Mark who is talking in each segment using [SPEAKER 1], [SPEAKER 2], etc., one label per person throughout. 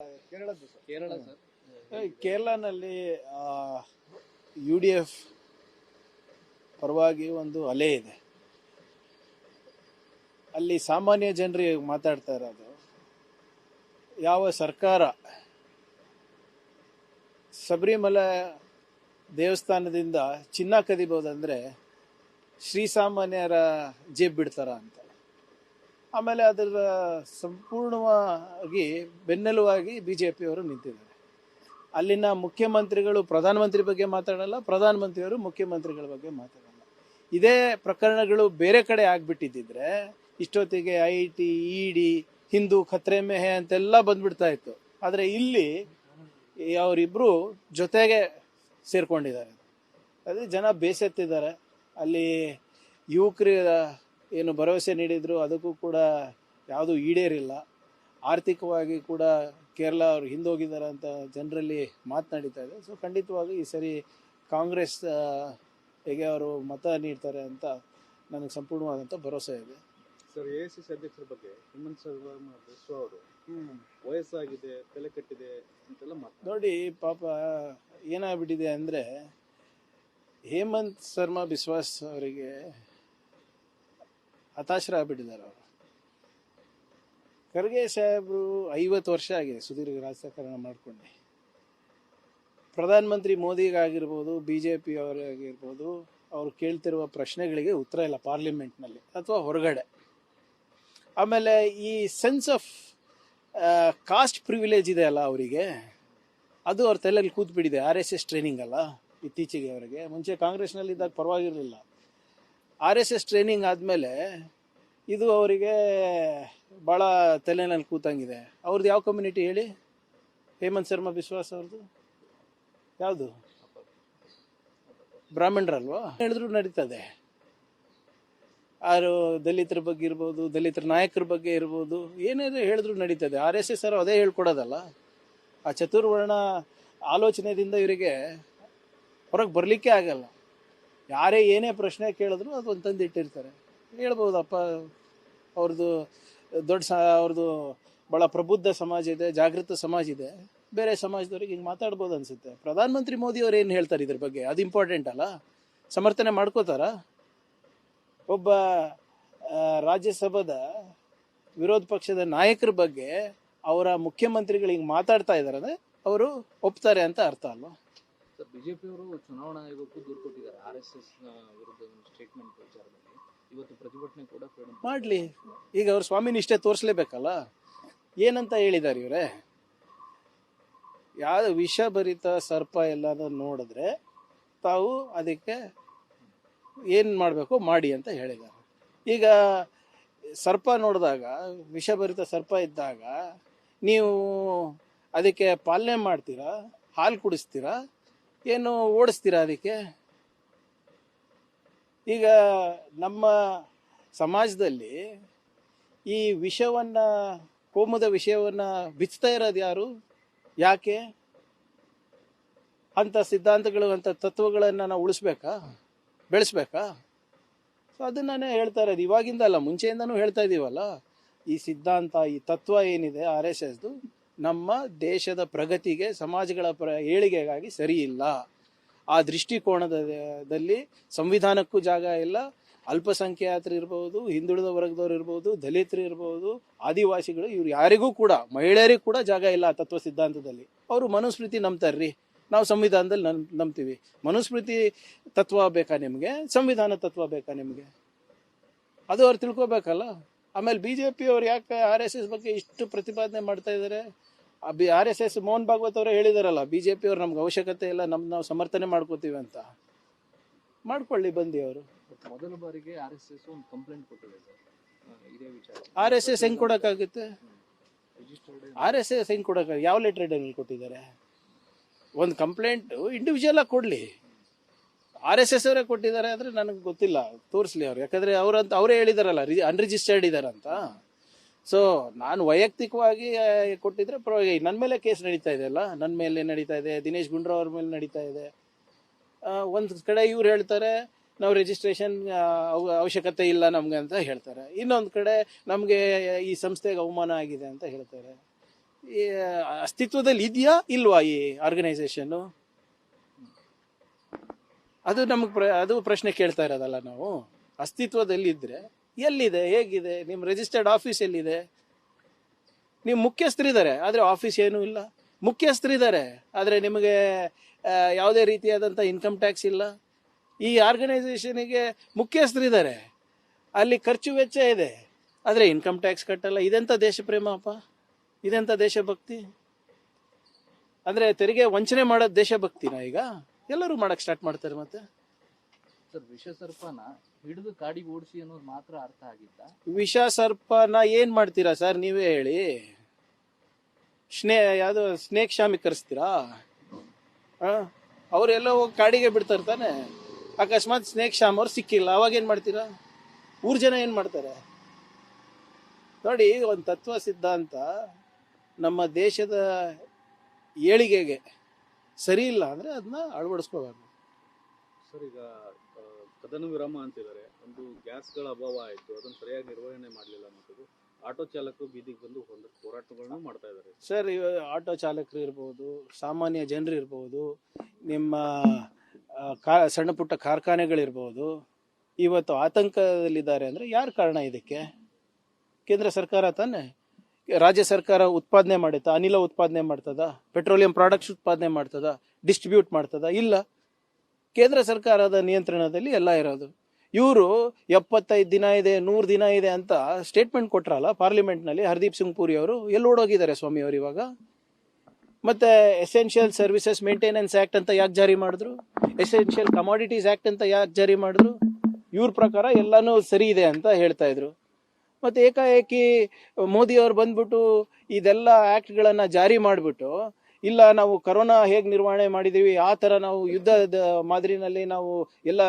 [SPEAKER 1] Kerala sir,
[SPEAKER 2] ಕೇರಳನಲ್ಲಿ UDF ಪರವಾಗಿ ಒಂದು ಅಲೆ ಇದೆ. ಅಲ್ಲಿ ಸಾಮಾನ್ಯ ಜನರಿಗೆ ಮಾತಾಡ್ತಾ ಇರೋದು, ಯಾವ ಸರ್ಕಾರ ಶಬರಿಮಲೆ ದೇವಸ್ಥಾನದಿಂದ ಚಿನ್ನ ಕದಿಬೋದಂದ್ರೆ ಶ್ರೀಸಾಮಾನ್ಯರ ಜೇಬ್ ಬಿಡ್ತಾರ ಅಂತ. ಆಮೇಲೆ ಅದರ ಸಂಪೂರ್ಣವಾಗಿ ಬೆನ್ನೆಲುವಾಗಿ BJPಯವರು ನಿಂತಿದ್ದಾರೆ. ಅಲ್ಲಿನ ಮುಖ್ಯಮಂತ್ರಿಗಳು ಪ್ರಧಾನಮಂತ್ರಿ ಬಗ್ಗೆ ಮಾತಾಡಲ್ಲ, ಪ್ರಧಾನಮಂತ್ರಿಯವರು ಮುಖ್ಯಮಂತ್ರಿಗಳ ಬಗ್ಗೆ ಮಾತಾಡಲ್ಲ. ಇದೇ ಪ್ರಕರಣಗಳು ಬೇರೆ ಕಡೆ ಆಗ್ಬಿಟ್ಟಿದ್ದಿದ್ರೆ ಇಷ್ಟೊತ್ತಿಗೆ IT, ED, ಹಿಂದೂ ಖತ್ರೆ ಮೆಹೆ ಅಂತೆಲ್ಲ ಬಂದ್ಬಿಡ್ತಾ ಇತ್ತು. ಆದರೆ ಇಲ್ಲಿ ಅವರಿಬ್ರು ಜೊತೆಗೆ ಸೇರ್ಕೊಂಡಿದ್ದಾರೆ. ಅದೇ ಜನ ಬೇಸತ್ತಿದ್ದಾರೆ. ಅಲ್ಲಿ ಯುವಕರು ಏನು ಭರವಸೆ ನೀಡಿದ್ರು ಅದಕ್ಕೂ ಕೂಡ ಯಾವುದೂ ಈಡೇರಿಲ್ಲ. ಆರ್ಥಿಕವಾಗಿ ಕೂಡ ಕೇರಳ ಅವರು ಹಿಂದೋಗಿದ್ದಾರೆ ಅಂತ ಜನರಲ್ಲಿ ಮಾತನಾಡಿತಾ ಇದೆ. ಸೊ ಖಂಡಿತವಾಗಿ ಈ ಸರಿ ಕಾಂಗ್ರೆಸ್ ಹೇಗೆ ಅವರು ಮತ ನೀಡ್ತಾರೆ ಅಂತ ನನಗೆ ಸಂಪೂರ್ಣವಾದಂಥ ಭರವಸೆ ಇದೆ.
[SPEAKER 1] ಸರ್, AICC ಅಧ್ಯಕ್ಷರ ಬಗ್ಗೆ ಹೇಮಂತ್ ಸರ್ಮಾ ಬಿಸ್ವಾ ಅವರು ವಯಸ್ಸಾಗಿದೆ, ತಲೆ ಕಟ್ಟಿದೆ ಅಂತೆಲ್ಲ
[SPEAKER 2] ನೋಡಿ, ಪಾಪ ಏನಾಗ್ಬಿಟ್ಟಿದೆ ಅಂದರೆ ಹೇಮಂತ್ ಶರ್ಮಾ ಬಿಸ್ವಾಸ್ ಅವರಿಗೆ ಹತಾಶರಾಗ್ಬಿಟ್ಟಿದ್ದಾರೆ. ಅವರು ಖರ್ಗೆ ಸಾಹೇಬರು 50 ವರ್ಷ ಆಗಿದೆ ಸುದೀರ್ಘ ರಾಜಕಾರಣ ಮಾಡ್ಕೊಂಡು. ಪ್ರಧಾನಮಂತ್ರಿ ಮೋದಿಗಾಗಿರ್ಬೋದು, BJP ಅವರಾಗಿರ್ಬೋದು, ಅವರು ಕೇಳ್ತಿರುವ ಪ್ರಶ್ನೆಗಳಿಗೆ ಉತ್ತರ ಇಲ್ಲ ಪಾರ್ಲಿಮೆಂಟ್ನಲ್ಲಿ ಅಥವಾ ಹೊರಗಡೆ. ಆಮೇಲೆ ಈ ಸೆನ್ಸ್ ಆಫ್ ಕಾಸ್ಟ್ ಪ್ರಿವಿಲೇಜ್ ಇದೆ ಅಲ್ಲ ಅವರಿಗೆ, ಅದು ಅವ್ರ ತಲೆಯಲ್ಲಿ ಕೂತ್ಬಿಟ್ಟಿದೆ. RSS ಟ್ರೈನಿಂಗ್ ಅಲ್ಲ ಇತ್ತೀಚೆಗೆ. ಅವರಿಗೆ ಮುಂಚೆ ಕಾಂಗ್ರೆಸ್ನಲ್ಲಿದ್ದಾಗ ಪರವಾಗಿರಲಿಲ್ಲ. RSS ಟ್ರೈನಿಂಗ್ ಆದಮೇಲೆ ಇದು ಅವರಿಗೆ ಭಾಳ ತಲೆನಲ್ಲಿ ಕೂತಂಗಿದೆ. ಅವ್ರದ್ದು ಯಾವ ಕಮ್ಯುನಿಟಿ ಹೇಳಿ? ಹೇಮಂತ್ ಶರ್ಮಾ ಬಿಸ್ವಾಸ್ ಅವ್ರದ್ದು ಯಾವುದು? ಬ್ರಾಹ್ಮಣರಲ್ವಾ? ಹೇಳಿದ್ರು ನಡೀತದೆ. ಯಾರು ದಲಿತರ ಬಗ್ಗೆ ಇರ್ಬೋದು, ದಲಿತರ ನಾಯಕರ ಬಗ್ಗೆ ಇರ್ಬೋದು, ಏನೇನು ಹೇಳಿದ್ರು ನಡೀತದೆ. RSS ಅವರು ಅದೇ ಹೇಳ್ಕೊಡೋದಲ್ಲ. ಆ ಚತುರ್ವರ್ಣ ಆಲೋಚನೆಯಿಂದ ಇವರಿಗೆ ಹೊರಗೆ ಬರಲಿಕ್ಕೆ ಆಗಲ್ಲ. ಯಾರೇ ಏನೇ ಪ್ರಶ್ನೆ ಕೇಳಿದ್ರು ಅದು ಒಂದು ತಂದು ಇಟ್ಟಿರ್ತಾರೆ. ಹೇಳ್ಬೋದಪ್ಪ, ಅವ್ರದ್ದು ಅವ್ರದ್ದು ಭಾಳ ಪ್ರಬುದ್ಧ ಸಮಾಜ ಇದೆ, ಜಾಗೃತ ಸಮಾಜ ಇದೆ. ಬೇರೆ ಸಮಾಜದವ್ರಿಗೆ ಹಿಂಗೆ ಮಾತಾಡ್ಬೋದು ಅನಿಸುತ್ತೆ. ಪ್ರಧಾನಮಂತ್ರಿ ಮೋದಿ ಅವ್ರು ಏನು ಹೇಳ್ತಾರೆ ಇದ್ರ ಬಗ್ಗೆ, ಅದು ಇಂಪಾರ್ಟೆಂಟ್ ಅಲ್ಲ? ಸಮರ್ಥನೆ ಮಾಡ್ಕೋತಾರ? ಒಬ್ಬ ರಾಜ್ಯಸಭಾದ ವಿರೋಧ ಪಕ್ಷದ ನಾಯಕರ ಬಗ್ಗೆ ಅವರ ಮುಖ್ಯಮಂತ್ರಿಗಳು ಹಿಂಗೆ ಮಾತಾಡ್ತಾ ಇದ್ದಾರೆ ಅಂದರೆ ಅವರು ಒಪ್ತಾರೆ ಅಂತ ಅರ್ಥ ಅಲ್ವಾ?
[SPEAKER 3] ಸರ್, BJP ಅವರು ಚುನಾವಣಾ ಆಯೋಗಕ್ಕೂ ದೂರು ಕೊಟ್ಟಿದ್ದಾರೆ RSS ವಿರುದ್ಧ ಸ್ಟೇಟ್ಮೆಂಟ್ ವಿಚಾರದಲ್ಲಿ. ಇವತ್ತು ಪ್ರತಿಭಟನೆ ಕೂಡ
[SPEAKER 2] ಮಾಡಲಿ. ಈಗ ಅವ್ರ ಸ್ವಾಮಿ ನಿಷ್ಠೆ ತೋರಿಸ್ಲೇಬೇಕಲ್ಲ. ಏನಂತ ಹೇಳಿದ್ದಾರೆ ಇವರೇ? ಯಾವ ವಿಷಭರಿತ ಸರ್ಪ ಎಲ್ಲಾದ್ರೂ ನೋಡಿದ್ರೆ ತಾವು ಅದಕ್ಕೆ ಏನು ಮಾಡಬೇಕು ಮಾಡಿ ಅಂತ ಹೇಳಿದ್ದಾರೆ. ಈಗ ಸರ್ಪ ನೋಡಿದಾಗ, ವಿಷಭರಿತ ಸರ್ಪ ಇದ್ದಾಗ ನೀವು ಅದಕ್ಕೆ ಪಾಲನೆ ಮಾಡ್ತೀರಾ? ಹಾಲು ಕುಡಿಸ್ತೀರಾ? ಏನು ಓಡಿಸ್ತೀರಾ ಅದಕ್ಕೆ? ಈಗ ನಮ್ಮ ಸಮಾಜದಲ್ಲಿ ಈ ವಿಷವನ್ನು, ಕೋಮುದ ವಿಷಯವನ್ನು ಬಿಚ್ತಾ ಇರೋದು ಯಾರು? ಯಾಕೆ? ಅಂಥ ಸಿದ್ಧಾಂತಗಳು, ಅಂಥ ತತ್ವಗಳನ್ನು ನಾವು ಉಳಿಸ್ಬೇಕಾ, ಬೆಳೆಸ್ಬೇಕಾ? ಸೊ ಅದನ್ನೇ ಹೇಳ್ತಾ ಇರೋದು. ಇವಾಗಿಂದ ಅಲ್ಲ, ಮುಂಚೆಯಿಂದನೂ ಹೇಳ್ತಾ ಇದ್ದೀವಲ್ಲ. ಈ ಸಿದ್ಧಾಂತ, ಈ ತತ್ವ ಏನಿದೆ RSSದು, ನಮ್ಮ ದೇಶದ ಪ್ರಗತಿಗೆ, ಸಮಾಜಗಳ ಏಳಿಗೆಗಾಗಿ ಸರಿ ಇಲ್ಲ. ಆ ದೃಷ್ಟಿಕೋನದಲ್ಲಿ ಸಂವಿಧಾನಕ್ಕೂ ಜಾಗ ಇಲ್ಲ. ಅಲ್ಪಸಂಖ್ಯಾತರು ಇರ್ಬೋದು, ಹಿಂದುಳಿದ ವರ್ಗದವ್ರು ಇರ್ಬೋದು, ದಲಿತರು ಇರ್ಬೋದು, ಆದಿವಾಸಿಗಳು, ಇವ್ರು ಯಾರಿಗೂ ಕೂಡ, ಮಹಿಳೆಯರಿಗೂ ಕೂಡ ಜಾಗ ಇಲ್ಲ ಆ ತತ್ವ ಸಿದ್ಧಾಂತದಲ್ಲಿ. ಅವರು ಮನುಸ್ಮೃತಿ ನಂಬ್ತಾರ್ರಿ, ನಾವು ಸಂವಿಧಾನದಲ್ಲಿ ನಂಬ್ತೀವಿ. ಮನುಸ್ಮೃತಿ ತತ್ವ ಬೇಕಾ ನಿಮಗೆ? ಸಂವಿಧಾನ ತತ್ವ ಬೇಕಾ ನಿಮಗೆ? ಅದು ಅವ್ರು ತಿಳ್ಕೊಬೇಕಲ್ಲ. ಆಮೇಲೆ BJP ಅವ್ರು ಯಾಕೆ RSS ಬಗ್ಗೆ ಇಷ್ಟು ಪ್ರತಿಪಾದನೆ ಮಾಡ್ತಾ ಇದ್ದಾರೆ? RSS ಮೋಹನ್ ಭಾಗವತ್ ಅವರೇ ಹೇಳಿದಾರಲ್ಲ, BJP ಅವ್ರು ನಮ್ಗೆ ಅವಶ್ಯಕತೆ ಇಲ್ಲ, ನಾವು ಸಮರ್ಥನೆ ಮಾಡ್ಕೋತೀವಿ ಅಂತ. ಮಾಡ್ಕೊಳ್ಳಿ ಬಂದು. ಅವರು
[SPEAKER 3] ಮೊದಲ ಬಾರಿಗೆ RSS ಒಂದು ಕಂಪ್ಲೇಂಟ್ ಕೊಟ್ಟಿದೆ ಸರ್ ಇದೇ ವಿಚಾರ.
[SPEAKER 2] RSS ಹೆಂಗ್ ಕೊಡೋಕ್ಕಾಗುತ್ತೆ? RSS ಹೆಂಗ್ ಕೊಡೋಕ್ಕಾಗ? ಯಾವ ಲೆಟರ್ ಹೆಡ್ನಲ್ಲಿ ಕೊಟ್ಟಿದ್ದಾರೆ? ಒಂದು ಕಂಪ್ಲೇಂಟ್ ಇಂಡಿವಿಜುವಲ್ ಆಗಿ ಕೊಡಲಿ. RSS ಅವರೇ ಕೊಟ್ಟಿದ್ದಾರೆ ಅಂದರೆ ನನಗೆ ಗೊತ್ತಿಲ್ಲ, ತೋರಿಸ್ಲಿ ಅವ್ರು. ಯಾಕಂದರೆ ಅವರೇ ಹೇಳಿದಾರಲ್ಲ, ಅನ್ರಿಜಿಸ್ಟರ್ಡ್ ಇದ್ದಾರಂತ. ಸೊ ನಾನು ವೈಯಕ್ತಿಕವಾಗಿ ಕೊಟ್ಟಿದ್ರೆ ಪರವಾಗಿ. ನನ್ನ ಮೇಲೆ ಕೇಸ್ ನಡೀತಾ ಇದೆ ಅಲ್ಲ, ನನ್ನ ಮೇಲೆ ನಡೀತಾ ಇದೆ, ದಿನೇಶ್ ಗುಂಡೂರಾವ್ ಅವ್ರ ಮೇಲೆ ನಡೀತಾ ಇದೆ. ಒಂದು ಕಡೆ ಇವ್ರು ಹೇಳ್ತಾರೆ ನಾವು ರಿಜಿಸ್ಟ್ರೇಷನ್ ಅವಶ್ಯಕತೆ ಇಲ್ಲ ನಮ್ಗೆ ಅಂತ ಹೇಳ್ತಾರೆ. ಇನ್ನೊಂದು ಕಡೆ ನಮಗೆ ಈ ಸಂಸ್ಥೆಗೆ ಅವಮಾನ ಆಗಿದೆ ಅಂತ ಹೇಳ್ತಾರೆ. ಈ ಅಸ್ತಿತ್ವದಲ್ಲಿ ಇದೆಯಾ ಇಲ್ವಾ ಈ ಆರ್ಗನೈಸೇಷನ್ನು? ಅದು ಅದು ಪ್ರಶ್ನೆ ಕೇಳ್ತಾ ಇರೋದಲ್ಲ ನಾವು. ಅಸ್ತಿತ್ವದಲ್ಲಿ ಇದ್ರೆ ಎಲ್ಲಿದೆ, ಹೇಗಿದೆ, ನಿಮ್ಮ ರಿಜಿಸ್ಟರ್ಡ್ ಆಫೀಸ್ ಎಲ್ಲಿದೆ? ನೀವು ಮುಖ್ಯಸ್ಥರಿದ್ದಾರೆ ಆದರೆ ಆಫೀಸ್ ಏನೂ ಇಲ್ಲ. ಮುಖ್ಯಸ್ಥರಿದ್ದಾರೆ ಆದರೆ ನಿಮಗೆ ಯಾವುದೇ ರೀತಿಯಾದಂಥ ಇನ್ಕಮ್ ಟ್ಯಾಕ್ಸ್ ಇಲ್ಲ. ಈ ಆರ್ಗನೈಸೇಷನಿಗೆ ಮುಖ್ಯಸ್ಥರಿದ್ದಾರೆ, ಅಲ್ಲಿ ಖರ್ಚು ವೆಚ್ಚ ಇದೆ, ಆದರೆ ಇನ್ಕಮ್ ಟ್ಯಾಕ್ಸ್ ಕಟ್ಟಲ್ಲ. ಇದೆಂಥ ದೇಶ ಪ್ರೇಮಪ್ಪ, ಇದೆಂಥ ದೇಶಭಕ್ತಿ? ಅಂದರೆ ತೆರಿಗೆ ವಂಚನೆ ಮಾಡೋದು ದೇಶಭಕ್ತಿನ? ಈಗ ಎಲ್ಲರೂ ಮಾಡಕ್ಕೆ ಸ್ಟಾರ್ಟ್ ಮಾಡ್ತಾರೆ. ಮತ್ತೆ
[SPEAKER 3] ಸರ್, ವಿಷ ಸರ್ಪನ ಹಿಡಿದು ಕಾಡಿಗೆ ಓಡಿಸಿ ಅನ್ನೋದು ಮಾತ್ರ ಅರ್ಥ ಆಗಿತ್ತ?
[SPEAKER 2] ವಿಷ ಸರ್ಪನ ಏನು ಮಾಡ್ತೀರಾ ಸರ್ ನೀವೇ ಹೇಳಿ? ಯಾವುದು ಸ್ನೇಕ್ ಶಾಮಿಗೆ ಕರೆಸ್ತೀರಾ? ಅವರೆಲ್ಲ ಹೋಗಿ ಕಾಡಿಗೆ ಬಿಡ್ತಾರೆ ತಾನೆ. ಅಕಸ್ಮಾತ್ ಸ್ನೇಕ್ ಶಾಮ್ ಅವ್ರು ಸಿಕ್ಕಿಲ್ಲ, ಅವಾಗ ಏನು ಮಾಡ್ತೀರಾ? ಊರ್ ಜನ ಏನು ಮಾಡ್ತಾರೆ ನೋಡಿ. ಒಂದು ತತ್ವ ಸಿದ್ಧಾಂತ ನಮ್ಮ ದೇಶದ ಏಳಿಗೆಗೆ ಸರಿ ಇಲ್ಲ ಅಂದರೆ ಅದನ್ನ ಅಳವಡಿಸ್ಕೋಬೇಕು.
[SPEAKER 1] ಸರ್, ಈಗ ಕದನ ವಿರಾಮ ಅಂತಿದ್ದಾರೆ. ಒಂದು ಗ್ಯಾಸ್ಗಳ ಅಭಾವ ಆಯಿತು, ಅದನ್ನು ಸರಿಯಾಗಿ ನಿರ್ವಹಣೆ ಮಾಡಲಿಲ್ಲ ಅನ್ನೋದು ಆಟೋ ಚಾಲಕರು ಬೀದಿಗೆ ಬಂದು ಒಂದಷ್ಟು ಹೋರಾಟಗಳನ್ನು ಮಾಡ್ತಾ ಇದ್ದಾರೆ.
[SPEAKER 2] ಸರ್, ಆಟೋ ಚಾಲಕರು ಇರ್ಬೋದು, ಸಾಮಾನ್ಯ ಜನರು ಇರ್ಬೋದು, ನಿಮ್ಮ ಸಣ್ಣ ಪುಟ್ಟ ಕಾರ್ಖಾನೆಗಳಿರ್ಬೋದು, ಇವತ್ತು ಆತಂಕದಲ್ಲಿದ್ದಾರೆ ಅಂದರೆ ಯಾರು ಕಾರಣ ಇದಕ್ಕೆ? ಕೇಂದ್ರ ಸರ್ಕಾರ ತಾನೆ. ರಾಜ್ಯ ಸರ್ಕಾರ ಉತ್ಪಾದನೆ ಮಾಡುತ್ತಾ? ಅನಿಲ ಉತ್ಪಾದನೆ ಮಾಡ್ತದ? ಪೆಟ್ರೋಲಿಯಂ ಪ್ರಾಡಕ್ಟ್ಸ್ ಉತ್ಪಾದನೆ ಮಾಡ್ತದ? ಡಿಸ್ಟ್ರಿಬ್ಯೂಟ್ ಮಾಡ್ತದ? ಇಲ್ಲ. ಕೇಂದ್ರ ಸರ್ಕಾರದ ನಿಯಂತ್ರಣದಲ್ಲಿ ಎಲ್ಲ ಇರೋದು. ಇವರು 75 ದಿನ ಇದೆ, 100 ದಿನ ಇದೆ ಅಂತ ಸ್ಟೇಟ್ಮೆಂಟ್ ಕೊಟ್ರಲ್ಲ ಪಾರ್ಲಿಮೆಂಟ್ನಲ್ಲಿ. ಹರ್ದೀಪ್ ಸಿಂಗ್ ಪುರಿ ಅವರು ಎಲ್ಲಿ ಓಡೋಗಿದ್ದಾರೆ ಸ್ವಾಮಿ ಅವರು ಇವಾಗ? ಮತ್ತೆ ಎಸೆನ್ಷಿಯಲ್ ಸರ್ವಿಸಸ್ ಮೇಂಟೆನೆನ್ಸ್ ಆಕ್ಟ್ ಅಂತ ಯಾಕೆ ಜಾರಿ ಮಾಡಿದ್ರು? ಎಸೆನ್ಷಿಯಲ್ ಕಮಾಡಿಟೀಸ್ ಆಕ್ಟ್ ಅಂತ ಯಾಕೆ ಜಾರಿ ಮಾಡಿದ್ರು? ಇವ್ರ ಪ್ರಕಾರ ಎಲ್ಲಾನು ಸರಿ ಇದೆ ಅಂತ ಹೇಳ್ತಾ ಇದ್ರು. ಮತ್ತೆ ಏಕಾಏಕಿ ಮೋದಿ ಅವರು ಬಂದ್ಬಿಟ್ಟು ಇದೆಲ್ಲ ಆಕ್ಟ್ಗಳನ್ನ ಜಾರಿ ಮಾಡಿಬಿಟ್ಟು, ಇಲ್ಲ ನಾವು ಕರೋನಾ ಹೇಗೆ ನಿರ್ವಹಣೆ ಮಾಡಿದೀವಿ ಆ ಥರ ನಾವು ಯುದ್ಧದ ಮಾದರಿನಲ್ಲಿ ನಾವು ಎಲ್ಲ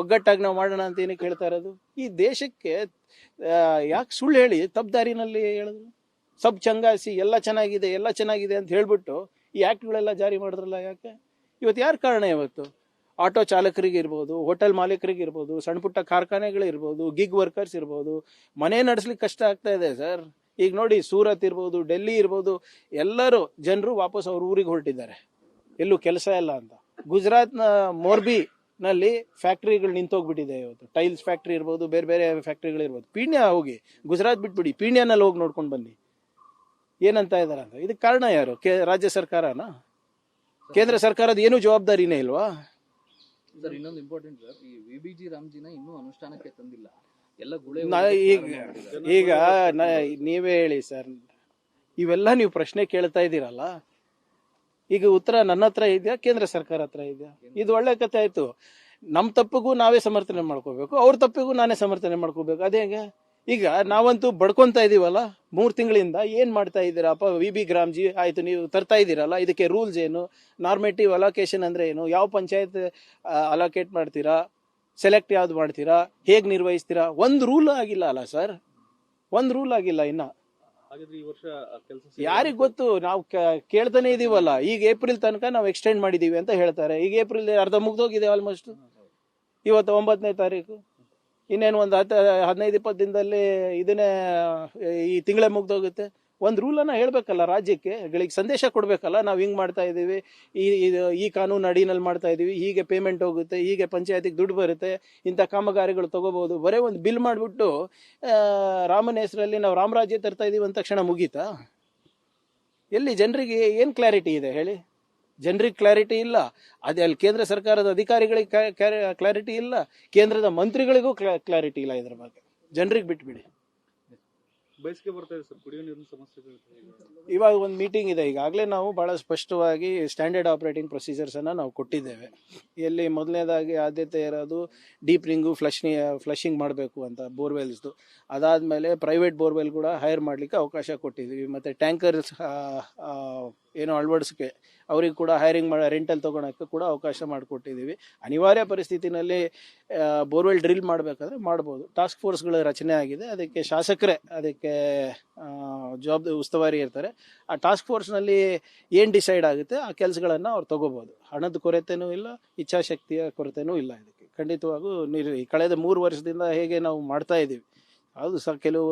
[SPEAKER 2] ಒಗ್ಗಟ್ಟಾಗಿ ನಾವು ಮಾಡೋಣ ಅಂತ ಏನಕ್ಕೆ ಹೇಳ್ತಾ ಇರೋದು? ಈ ದೇಶಕ್ಕೆ ಯಾಕೆ ಸುಳ್ಳು ಹೇಳಿ ತಪ್ಪು ದಾರಿನಲ್ಲಿ ಹೇಳಿದ್ರು? ಸಬ್ ಚಂಗಾಸಿ, ಎಲ್ಲ ಚೆನ್ನಾಗಿದೆ ಅಂತ ಹೇಳ್ಬಿಟ್ಟು ಈ ಆ್ಯಕ್ಟ್ಗಳೆಲ್ಲ ಜಾರಿ ಮಾಡಿದ್ರಲ್ಲ ಯಾಕೆ? ಇವತ್ತು ಯಾರು ಕಾರಣ? ಇವತ್ತು ಆಟೋ ಚಾಲಕರಿಗೆ ಇರ್ಬೋದು, ಹೋಟೆಲ್ ಮಾಲೀಕರಿಗೆ ಇರ್ಬೋದು, ಸಣ್ಣ ಪುಟ್ಟ ಕಾರ್ಖಾನೆಗಳಿರ್ಬೋದು, ಗಿಗ್ ವರ್ಕರ್ಸ್ ಇರ್ಬೋದು, ಮನೆ ನಡೆಸ್ಲಿಕ್ಕೆ ಕಷ್ಟ ಆಗ್ತಾ ಇದೆ ಸರ್. ಈಗ ನೋಡಿ, ಸೂರತ್ ಇರ್ಬೋದು, ಡೆಲ್ಲಿ ಇರ್ಬೋದು, ಎಲ್ಲರೂ ಜನರು ವಾಪಸ್ ಅವ್ರ ಊರಿಗೆ ಹೊರಟಿದ್ದಾರೆ, ಎಲ್ಲೂ ಕೆಲಸ ಇಲ್ಲ ಅಂತ. ಗುಜರಾತ್ನ ಮೋರ್ಬಿನಲ್ಲಿ ಫ್ಯಾಕ್ಟ್ರಿಗಳು ನಿಂತೋಗ್ಬಿಟ್ಟಿದೆ ಇವತ್ತು. ಟೈಲ್ಸ್ ಫ್ಯಾಕ್ಟ್ರಿ ಇರ್ಬೋದು, ಬೇರೆ ಬೇರೆ ಫ್ಯಾಕ್ಟ್ರಿಗಳಿರ್ಬೋದು. ಪೀಣ್ಯ ಹೋಗಿ, ಗುಜರಾತ್ ಬಿಟ್ಬಿಡಿ, ಪೀಣ್ಯನಲ್ಲಿ ಹೋಗಿ ನೋಡ್ಕೊಂಡು ಬನ್ನಿ ಏನಂತ ಇದಾರೆ ಅಂತ. ಇದಕ್ಕೆ ಕಾರಣ ಯಾರು? ರಾಜ್ಯ ಸರ್ಕಾರನ? ಕೇಂದ್ರ ಸರ್ಕಾರದ ಏನು ಜವಾಬ್ದಾರಿನೇ ಇಲ್ವಾ?
[SPEAKER 3] ಸರ್, ಇನ್ನೊಂದು ಇಂಪಾರ್ಟೆಂಟ್ ಸರ್, ಈ ವಿಬಿಜಿ ರಾಮ್ಜಿನ ಇನ್ನೂ ಅನುಷ್ಠಾನಕ್ಕೆ ತಂದಿಲ್ಲ. ಎಲ್ಲ
[SPEAKER 2] ಈಗ ನೀವೇ ಹೇಳಿ ಸರ್, ಇವೆಲ್ಲ ನೀವು ಪ್ರಶ್ನೆ ಕೇಳ್ತಾ ಇದ್ದೀರಲ್ಲ, ಈಗ ಉತ್ತರ ನನ್ನ ಹತ್ರ ಇದೆಯಾ ಕೇಂದ್ರ ಸರ್ಕಾರ ಹತ್ರ ಇದೆಯಾ? ಇದು ಒಳ್ಳೆ ಕಥೆ ಆಯ್ತು. ನಮ್ಮ ತಪ್ಪಿಗೂ ನಾವೇ ಸಮರ್ಥನೆ ಮಾಡ್ಕೋಬೇಕು, ಅವ್ರ ತಪ್ಪಿಗೂ ನಾನೇ ಸಮರ್ಥನೆ ಮಾಡ್ಕೋಬೇಕು. ಅದೇಗೆ? ಈಗ ನಾವಂತೂ ಬಡ್ಕೊಂತ ಇದೀವಲ್ಲ 3 ತಿಂಗಳಿಂದ. ಏನ್ ಮಾಡ್ತಾ ಇದ್ದೀರಪ್ಪ? ವಿಬಿ ಗ್ರಾಮ್ಜಿ ಆಯ್ತು, ನೀವು ತರ್ತಾ ಇದ್ದೀರಲ್ಲ, ಇದಕ್ಕೆ ರೂಲ್ಸ್ ಏನು? ನಾರ್ಮೇಟಿವ್ ಅಲೋಕೇಶನ್ ಅಂದ್ರೆ ಏನು? ಯಾವ ಪಂಚಾಯತ್ ಅಲೋಕೇಟ್ ಮಾಡ್ತೀರಾ? ಸೆಲೆಕ್ಟ್ ಯಾವ್ದು ಮಾಡ್ತೀರಾ? ಹೇಗ್ ನಿರ್ವಹಿಸ್ತೀರಾ? ಒಂದು ರೂಲ್ ಆಗಿಲ್ಲ ಅಲ್ಲ ಸರ್, ಒಂದು ರೂಲ್ ಆಗಿಲ್ಲ ಇನ್ನ.
[SPEAKER 1] ಈ ವರ್ಷ
[SPEAKER 2] ಯಾರಿಗ್ ಗೊತ್ತು? ನಾವು ಕೇಳ್ತಾನೆ ಇದೀವಲ್ಲ. ಈಗ ಏಪ್ರಿಲ್ ತನಕ ನಾವು ಎಕ್ಸ್ಟೆಂಡ್ ಮಾಡಿದೀವಿ ಅಂತ ಹೇಳ್ತಾರೆ. ಈಗ ಏಪ್ರಿಲ್ ಅರ್ಧ ಮುಗ್ದೋಗಿದೆ ಆಲ್ಮೋಸ್ಟ್. ಇವತ್ತು 9ನೇ ತಾರೀಕು. ಇನ್ನೇನು ಒಂದು 15-20 ದಿನದಲ್ಲಿ ಇದನ್ನೇ ಈ ತಿಂಗಳೇ ಮುಗ್ದೋಗುತ್ತೆ. ಒಂದು ರೂಲನ್ನು ಹೇಳ್ಬೇಕಲ್ಲ ರಾಜ್ಯಕ್ಕೆ, ಗಳಿಗೆ ಸಂದೇಶ ಕೊಡ್ಬೇಕಲ್ಲ. ನಾವು ಹಿಂಗೆ ಮಾಡ್ತಾ ಇದ್ದೀವಿ, ಈ ಕಾನೂನು ಅಡಿನಲ್ಲಿ ಮಾಡ್ತಾ ಇದ್ದೀವಿ, ಹೀಗೆ ಪೇಮೆಂಟ್ ಹೋಗುತ್ತೆ, ಹೀಗೆ ಪಂಚಾಯತಿಗೆ ದುಡ್ಡು ಬರುತ್ತೆ, ಇಂಥ ಕಾಮಗಾರಿಗಳು ತಗೋಬಹುದು. ಬರೀ ಒಂದು ಬಿಲ್ ಮಾಡಿಬಿಟ್ಟು ರಾಮನ ಹೆಸರಲ್ಲಿ ನಾವು ರಾಮರಾಜ್ಯ ತರ್ತಾ ಇದ್ದೀವಿ ಅಂದ ತಕ್ಷಣ ಮುಗೀತಾ? ಎಲ್ಲಿ ಜನರಿಗೆ ಏನು ಕ್ಲಾರಿಟಿ ಇದೆ ಹೇಳಿ? ಜನರಿಗೆ ಕ್ಲಾರಿಟಿ ಇಲ್ಲ. ಅದೇ ಅಲ್ಲಿ ಕೇಂದ್ರ ಸರ್ಕಾರದ ಅಧಿಕಾರಿಗಳಿಗೆ ಕ್ಲಾರಿಟಿ ಇಲ್ಲ, ಕೇಂದ್ರದ ಮಂತ್ರಿಗಳಿಗೂ ಕ್ಲಾರಿಟಿ ಇಲ್ಲ ಇದ್ರ ಬಗ್ಗೆ. ಜನರಿಗೆ ಬಿಟ್ಬಿಡಿ.
[SPEAKER 1] ಬೇಸಿಗೆ ಬರ್ತಾ ಇದೆ ಸರ್, ಕುಡಿಯೋ ನೀರಿನ ಸಮಸ್ಯೆಗಳು.
[SPEAKER 2] ಇವಾಗ ಒಂದು ಮೀಟಿಂಗ್ ಇದೆ. ಈಗಾಗಲೇ ನಾವು ಬಹಳ ಸ್ಪಷ್ಟವಾಗಿ ಸ್ಟ್ಯಾಂಡರ್ಡ್ ಆಪರೇಟಿಂಗ್ ಪ್ರೊಸೀಜರ್ಸ್ ಅನ್ನ ನಾವು ಕೊಟ್ಟಿದ್ದೇವೆ. ಎಲ್ಲಿ ಮೊದಲನೇದಾಗಿ ಆದ್ಯತೆ ಇರೋದು ಡೀಪ್ ರಿಂಗು ಫ್ಲಶಿಂಗ್ ಮಾಡಬೇಕು ಅಂತ ಬೋರ್ವೆಲ್ಸ್ದು. ಅದಾದ್ಮೇಲೆ ಪ್ರೈವೇಟ್ ಬೋರ್ವೆಲ್ ಕೂಡ ಹೈರ್ ಮಾಡ್ಲಿಕ್ಕೆ ಅವಕಾಶ ಕೊಟ್ಟಿದ್ದೀವಿ. ಮತ್ತೆ ಟ್ಯಾಂಕರ್ಸ್ ಏನೋ ಅಳವಡಿಸಕ್ಕೆ ಅವ್ರಿಗೆ ಕೂಡ ಹೈರಿಂಗ್ ರೆಂಟಲ್ ತೊಗೊಳಕ್ಕೆ ಕೂಡ ಅವಕಾಶ ಮಾಡಿಕೊಟ್ಟಿದ್ದೀವಿ. ಅನಿವಾರ್ಯ ಪರಿಸ್ಥಿತಿನಲ್ಲಿ ಬೋರ್ವೆಲ್ ಡ್ರಿಲ್ ಮಾಡಬೇಕಾದ್ರೆ ಮಾಡ್ಬೋದು. ಟಾಸ್ಕ್ ಫೋರ್ಸ್ಗಳ ರಚನೆ ಆಗಿದೆ, ಅದಕ್ಕೆ ಶಾಸಕರೇ ಅದಕ್ಕೆ ಉಸ್ತುವಾರಿ ಇರ್ತಾರೆ. ಆ ಟಾಸ್ಕ್ ಫೋರ್ಸ್ನಲ್ಲಿ ಏನು ಡಿಸೈಡ್ ಆಗುತ್ತೆ ಆ ಕೆಲಸಗಳನ್ನು ಅವ್ರು ತಗೋಬೋದು. ಹಣದ ಕೊರತೆನೂ ಇಲ್ಲ, ಇಚ್ಛಾಶಕ್ತಿಯ ಕೊರತೆನೂ ಇಲ್ಲ. ಇದಕ್ಕೆ ಖಂಡಿತವಾಗೂ ಕಳೆದ 3 ವರ್ಷದಿಂದ ಹೇಗೆ ನಾವು ಮಾಡ್ತಾ ಇದ್ದೀವಿ, ಹೌದು ಸರ್, ಕೆಲವು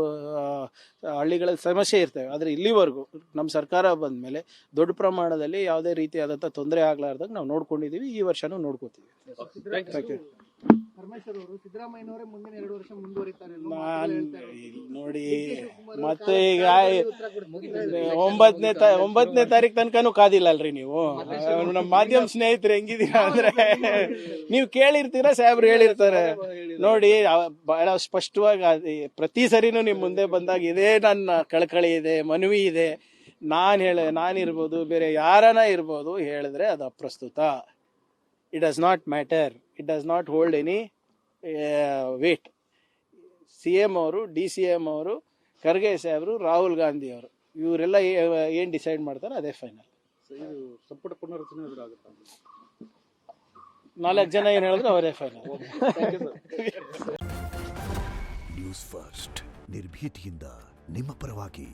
[SPEAKER 2] ಹಳ್ಳಿಗಳಲ್ಲಿ ಸಮಸ್ಯೆ ಇರ್ತವೆ. ಆದರೆ ಇಲ್ಲಿವರೆಗೂ ನಮ್ಮ ಸರ್ಕಾರ ಬಂದ ಮೇಲೆ ದೊಡ್ಡ ಪ್ರಮಾಣದಲ್ಲಿ ಯಾವುದೇ ರೀತಿಯಾದಂಥ ತೊಂದರೆ ಆಗ್ಲಾರ್ದಾಗ ನಾವು ನೋಡ್ಕೊಂಡಿದ್ದೀವಿ. ಈ ವರ್ಷನೂ ನೋಡ್ಕೋತೀವಿ. Thank you.
[SPEAKER 4] ಪರಮೇಶ್ವರ್ ಅವರು ಸಿದ್ದರಾಮಯ್ಯನವರೇ ಮುಂದಿನ 2 ವರ್ಷ ಮುಂದುವರಿತಾರೆ
[SPEAKER 2] ನೋಡಿ, ಮತ್ತೆ ಈಗ 9ನೇ ತಾರೀಕು ತನಕನೂ ಕಾದಿಲ್ಲಲ್ರಿ ನೀವು. ನಮ್ಮ ಮಾಧ್ಯಮ ಸ್ನೇಹಿತರು ಹೆಂಗಿದೀರಾ ಅಂದ್ರೆ, ನೀವು ಕೇಳಿರ್ತೀರಾ, ಸಾಹೇಬ್ರು ಹೇಳಿರ್ತಾರೆ. ನೋಡಿ, ಬಹಳ ಸ್ಪಷ್ಟವಾಗಿ ಪ್ರತಿ ಸರಿನೂ ನಿಮ್ ಮುಂದೆ ಬಂದಾಗ ಇದೇ ನನ್ನ ಕಳಕಳಿ ಇದೆ, ಮನವಿ ಇದೆ. ನಾನಿರ್ಬೋದು, ಬೇರೆ ಯಾರನ ಇರ್ಬೋದು, ಹೇಳಿದ್ರೆ ಅದು ಅಪ್ರಸ್ತುತ. It does not matter, it does not hold any weight. CM ಅವರು, DCM ಅವರು, ಖರ್ಗೆ ಸಾಹೇಬರು, ರಾಹುಲ್ ಗಾಂಧಿ ಅವರು, ಇವರೆಲ್ಲ ಏನು ಡಿಸೈಡ್ ಮಾಡ್ತಾರೆ ಅದೇ ಫೈನಲ್.
[SPEAKER 1] ಇದು ಸಂಪುಟ ಪುನರ್ರಚನೆ ಆಗುತ್ತಾ?
[SPEAKER 2] 4 ಜನ ಏನು ಹೇಳಿದ್ರು ಅವರೇ ಫೈನಲ್.
[SPEAKER 5] ನ್ಯೂಸ್ ಫಸ್ಟ್, ನಿರ್ಭೀತಿಯಿಂದ ನಿಮ್ಮ ಪರವಾಗಿ.